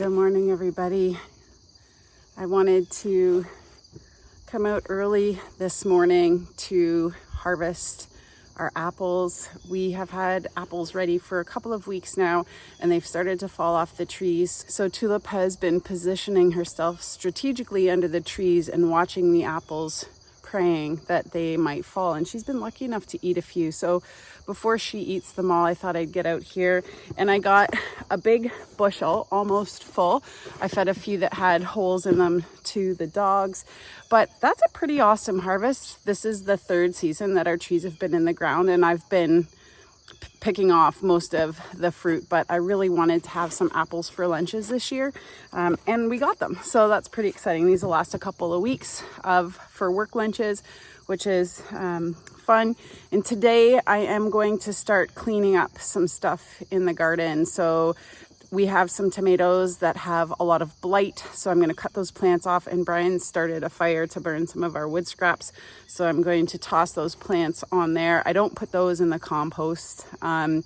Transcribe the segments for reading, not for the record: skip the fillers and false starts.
Good morning, everybody. I wanted to come out early this morning to harvest our apples. We have had apples ready for a couple of weeks now, and they've started to fall off the trees. So Tulip has been positioning herself strategically under the trees and watching the apples, praying that they might fall. And she's been lucky enough to eat a few. So before she eats them all, I thought I'd get out here, and I got a big bushel, almost full. I fed a few that had holes in them to the dogs, but that's a pretty awesome harvest. This is the third season that our trees have been in the ground, and I've been picking off most of the fruit, but I really wanted to have some apples for lunches this year, and we got them. So that's pretty exciting. These will last a couple of weeks for work lunches, which is fun. And today I am going to start cleaning up some stuff in the garden. So we have some tomatoes that have a lot of blight, so I'm going to cut those plants off, and Brian started a fire to burn some of our wood scraps, so I'm going to toss those plants on there. I don't put those in the compost, and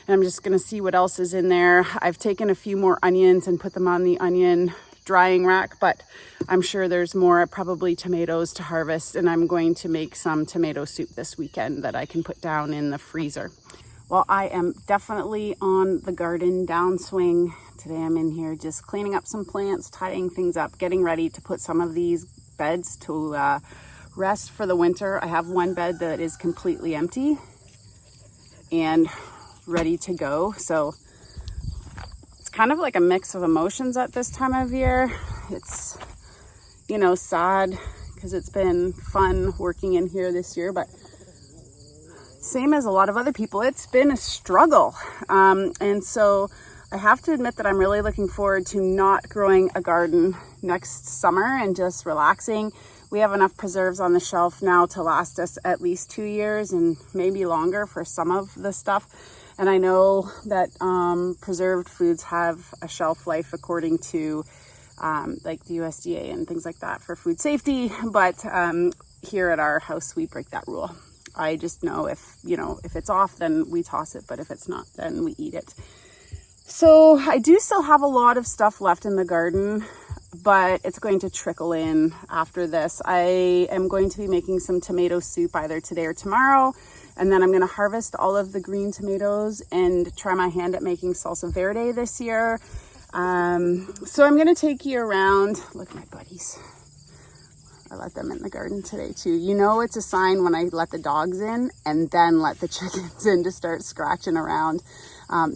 I'm just going to see what else is in there. I've taken a few more onions and put them on the onion drying rack, but I'm sure there's more, probably tomatoes to harvest, and I'm going to make some tomato soup this weekend that I can put down in the freezer. Well, I am definitely on the garden downswing. Today I'm in here just cleaning up some plants, tidying things up, getting ready to put some of these beds to rest for the winter. I have one bed that is completely empty and ready to go. So it's kind of like a mix of emotions at this time of year. It's, you know, sad because it's been fun working in here this year, but same as a lot of other people, it's been a struggle. And so I have to admit that I'm really looking forward to not growing a garden next summer and just relaxing. We have enough preserves on the shelf now to last us at least 2 years and maybe longer for some of the stuff. And I know that preserved foods have a shelf life according to like the USDA and things like that for food safety. But here at our house, we break that rule. I just know if it's off, then we toss it, but if it's not, then we eat it. So I do still have a lot of stuff left in the garden, but it's going to trickle in after this. I am going to be making some tomato soup either today or tomorrow, and then I'm going to harvest all of the green tomatoes and try my hand at making salsa verde this year. So I'm going to take you around. Look at my buddies. I let them in the garden today too. You know, it's a sign when I let the dogs in and then let the chickens in to start scratching around.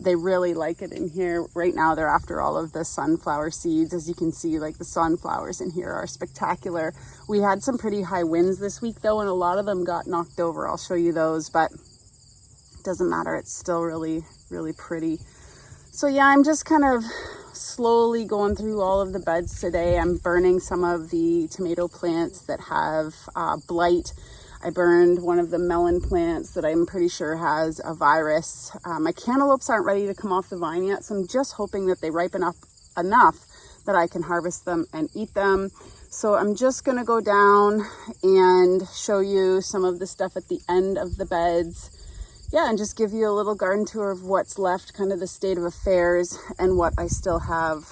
They really like it in here. Right now they're after all of the sunflower seeds. As you can see, like the sunflowers in here are spectacular. We had some pretty high winds this week though, and a lot of them got knocked over. I'll show you those, but it doesn't matter. It's still really, really pretty. So yeah, I'm just kind of slowly going through all of the beds today. I'm burning some of the tomato plants that have blight. I burned one of the melon plants that I'm pretty sure has a virus. My cantaloupes aren't ready to come off the vine yet, so I'm just hoping that they ripen up enough that I can harvest them and eat them. So I'm just gonna go down and show you some of the stuff at the end of the beds. Yeah, and just give you a little garden tour of what's left, kind of the state of affairs and what I still have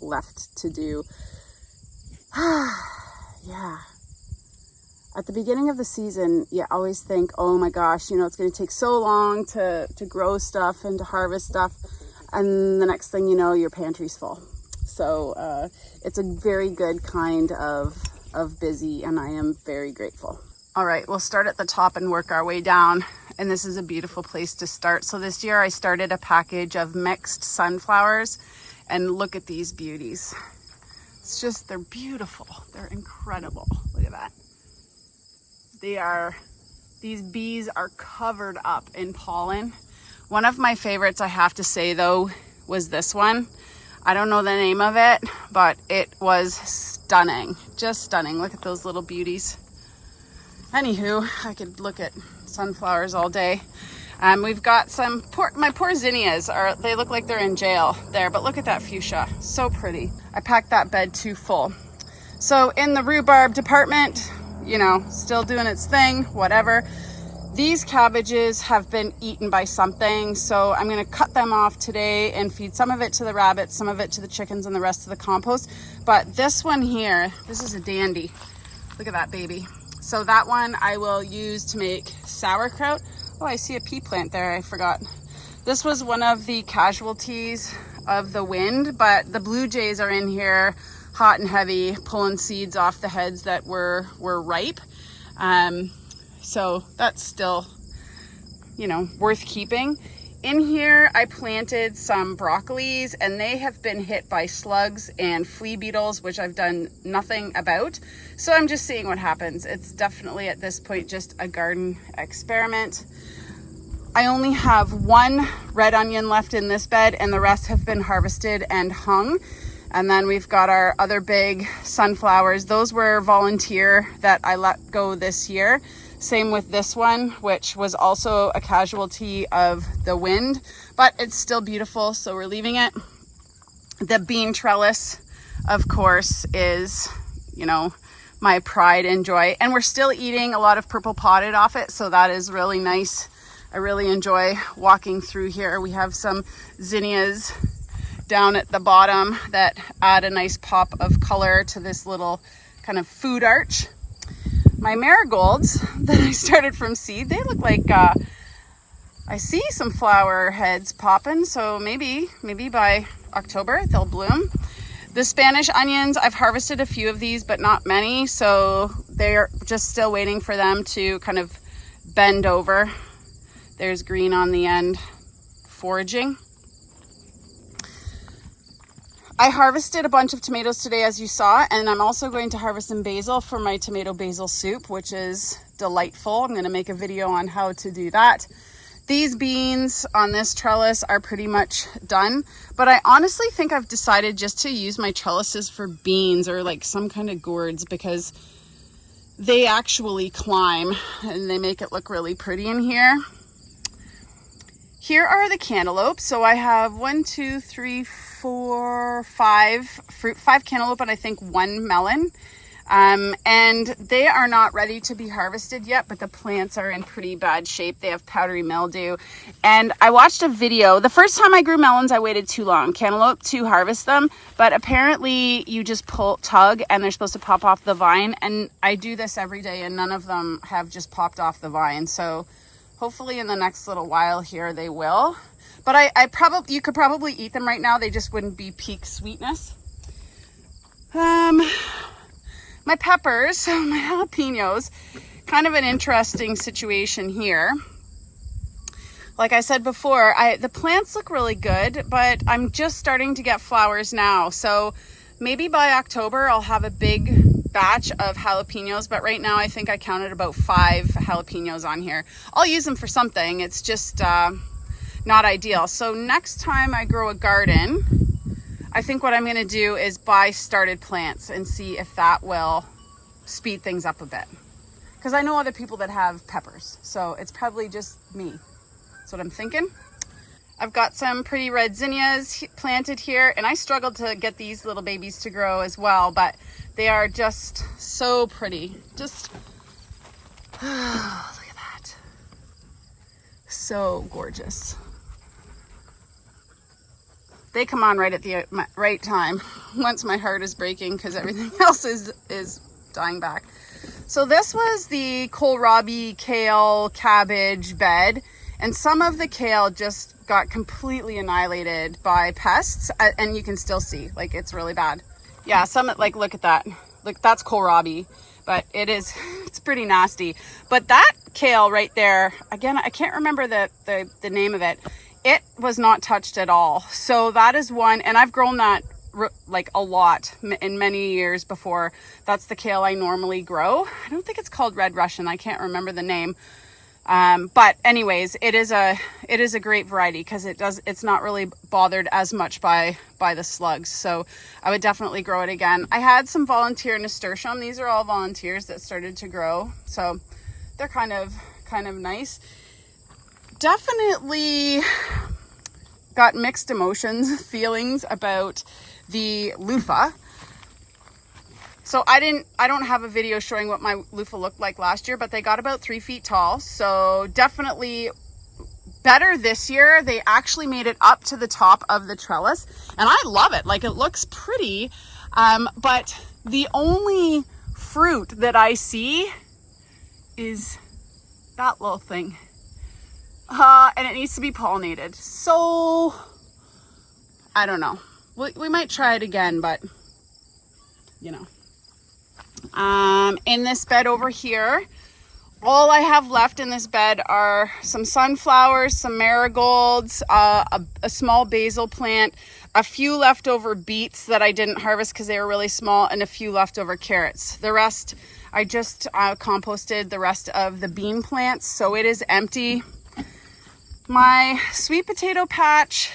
left to do. Yeah. At the beginning of the season, you always think, oh my gosh, you know, it's going to take so long to grow stuff and to harvest stuff. And the next thing you know, your pantry's full. So it's a very good kind of busy, and I am very grateful. All right, we'll start at the top and work our way down. And this is a beautiful place to start. So this year I started a package of mixed sunflowers, and look at these beauties. It's just, they're beautiful. They're incredible. Look at that. These bees are covered up in pollen. One of my favorites, I have to say though, was this one. I don't know the name of it, but it was stunning. Just stunning. Look at those little beauties. Anywho, I could look at sunflowers all day. We've got my poor zinnias they look like they're in jail there, but look at that fuchsia, so pretty. I packed that bed too full. So in the rhubarb department, you know, still doing its thing, whatever. These cabbages have been eaten by something, so I'm gonna cut them off today and feed some of it to the rabbits, some of it to the chickens, and the rest of the compost. But this one here, this is a dandy. Look at that baby. So that one I will use to make sauerkraut. Oh, I see a pea plant there, I forgot. This was one of the casualties of the wind, but the blue jays are in here hot and heavy, pulling seeds off the heads that were ripe. So that's still, you know, worth keeping. In here, I planted some broccolis and they have been hit by slugs and flea beetles, which I've done nothing about. So I'm just seeing what happens. It's definitely at this point just a garden experiment. I only have one red onion left in this bed and the rest have been harvested and hung. And then we've got our other big sunflowers. Those were volunteer that I let go this year. Same with this one, which was also a casualty of the wind, but it's still beautiful, so we're leaving it. The bean trellis, of course, is, you know, my pride and joy. And we're still eating a lot of purple potted off it, so that is really nice. I really enjoy walking through here. We have some zinnias down at the bottom that add a nice pop of color to this little kind of food arch. My marigolds that I started from seed, they look like I see some flower heads popping, so maybe by October they'll bloom. The Spanish onions, I've harvested a few of these, but not many, so they're just still waiting for them to kind of bend over. There's green on the end, foraging. I harvested a bunch of tomatoes today, as you saw, and I'm also going to harvest some basil for my tomato basil soup, which is delightful. I'm going to make a video on how to do that. These beans on this trellis are pretty much done, but I honestly think I've decided just to use my trellises for beans or like some kind of gourds because they actually climb and they make it look really pretty in here. Here are the cantaloupes. So I have 1, 2, 3, 4, 5 fruit, 5 cantaloupe, and I think 1 melon. And they are not ready to be harvested yet, but the plants are in pretty bad shape. They have powdery mildew. And I watched a video. The first time I grew melons, I waited too long, cantaloupe, to harvest them. But apparently you just tug and they're supposed to pop off the vine. And I do this every day and none of them have just popped off the vine. So hopefully in the next little while here they will. But you could probably eat them right now. They just wouldn't be peak sweetness. My peppers, my jalapenos, kind of an interesting situation here. Like I said before, the plants look really good, but I'm just starting to get flowers now. So maybe by October, I'll have a big batch of jalapenos, but right now I think I counted about 5 jalapenos on here. I'll use them for something. It's just not ideal. So next time I grow a garden, I think what I'm going to do is buy started plants and see if that will speed things up a bit. Because I know other people that have peppers, so it's probably just me. That's what I'm thinking. I've got some pretty red zinnias planted here, and I struggled to get these little babies to grow as well, but they are just so pretty. Just, look at that. So gorgeous. They come on right at the right time, once my heart is breaking because everything else is dying back. So this was the Kohlrabi kale cabbage bed, and some of the kale just got completely annihilated by pests, and you can still see, like, it's really bad. Yeah, some, like, look at that. Look, that's Kohlrabi, but it's pretty nasty. But that kale right there, again, I can't remember the name of it. It was not touched at all. So that is one, and I've grown that like a lot in many years before. That's the kale I normally grow. I don't think it's called Red Russian. I can't remember the name. But anyways, it is a great variety because it's not really bothered as much by the slugs. So I would definitely grow it again. I had some volunteer nasturtium. These are all volunteers that started to grow. So they're kind of nice. Definitely got mixed feelings about the loofah. So I don't have a video showing what my loofah looked like last year, but they got about 3 feet tall. So definitely better this year. They actually made it up to the top of the trellis, and I love it. Like, it looks pretty. But the only fruit that I see is that little thing. And it needs to be pollinated. So I don't know. We might try it again, but you know. In this bed over here, all I have left in this bed are some sunflowers, some marigolds, a small basil plant, a few leftover beets that I didn't harvest because they were really small, and a few leftover carrots. The rest, I just composted the rest of the bean plants, so it is empty. My sweet potato patch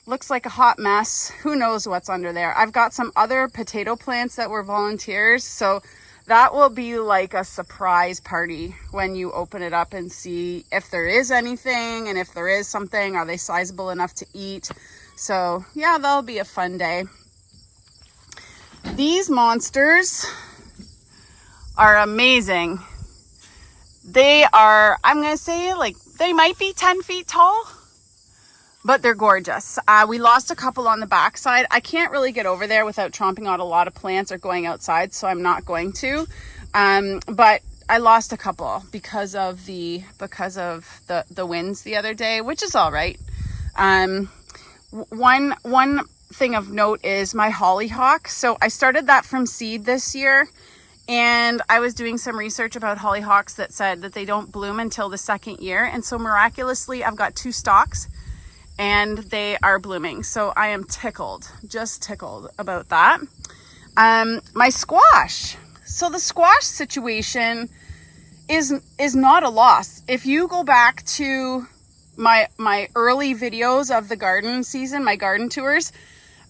looks like a hot mess. Who knows what's under there? I've got some other potato plants that were volunteers, so that will be like a surprise party when you open it up and see if there is anything, and if there is something, are they sizable enough to eat? So yeah, that'll be a fun day. These monsters are amazing. They are, I'm gonna say, like, they might be 10 feet tall, but they're gorgeous. We lost a couple on the backside. I can't really get over there without tromping out a lot of plants or going outside, so I'm not going to. But I lost a couple because of the winds the other day, which is all right. One thing of note is my hollyhock. So I started that from seed this year, and I was doing some research about hollyhocks that said that they don't bloom until the second year. And so miraculously, I've got 2 stalks and they are blooming. So I am tickled, just tickled about that. My squash. So the squash situation is not a loss. If you go back to my early videos of the garden season, my garden tours,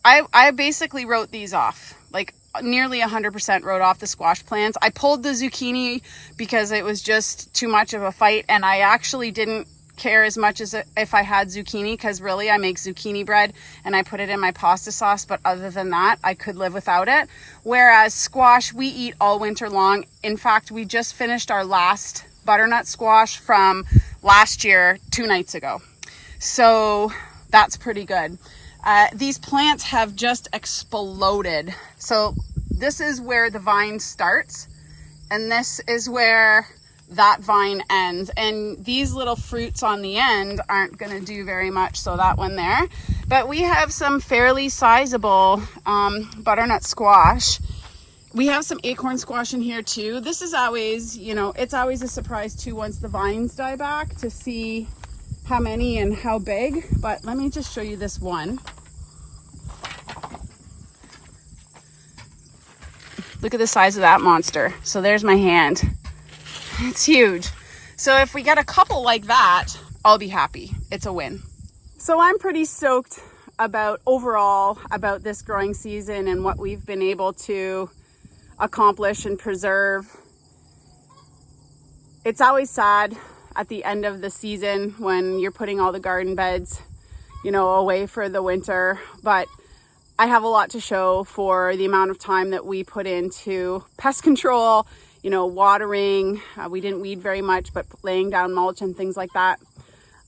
I basically wrote these off. Like, nearly 100% wrote off the squash plants. I pulled the zucchini because it was just too much of a fight, and I actually didn't care as much as if I had zucchini, because really I make zucchini bread and I put it in my pasta sauce, but other than that I could live without it. Whereas squash, we eat all winter long. In fact, we just finished our last butternut squash from last year 2 nights ago, so that's pretty good. These plants have just exploded. So this is where the vine starts, and this is where that vine ends. And these little fruits on the end aren't going to do very much, so that one there. But we have some fairly sizable butternut squash. We have some acorn squash in here too. This is always, you know, it's always a surprise too once the vines die back to see how many and how big. But let me just show you this one. Look at the size of that monster. So there's my hand. It's huge. So if we get a couple like that, I'll be happy. It's a win. So I'm pretty stoked about overall about this growing season and what we've been able to accomplish and preserve. It's always sad at the end of the season when you're putting all the garden beds, you know, away for the winter, but I have a lot to show for the amount of time that we put into pest control, you know, watering. We didn't weed very much, but laying down mulch and things like that.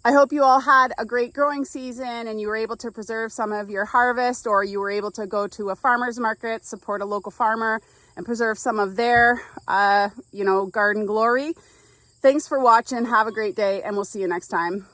I hope you all had a great growing season and you were able to preserve some of your harvest, or you were able to go to a farmer's market, support a local farmer, and preserve some of their, you know, garden glory. Thanks for watching. Have a great day, and we'll see you next time.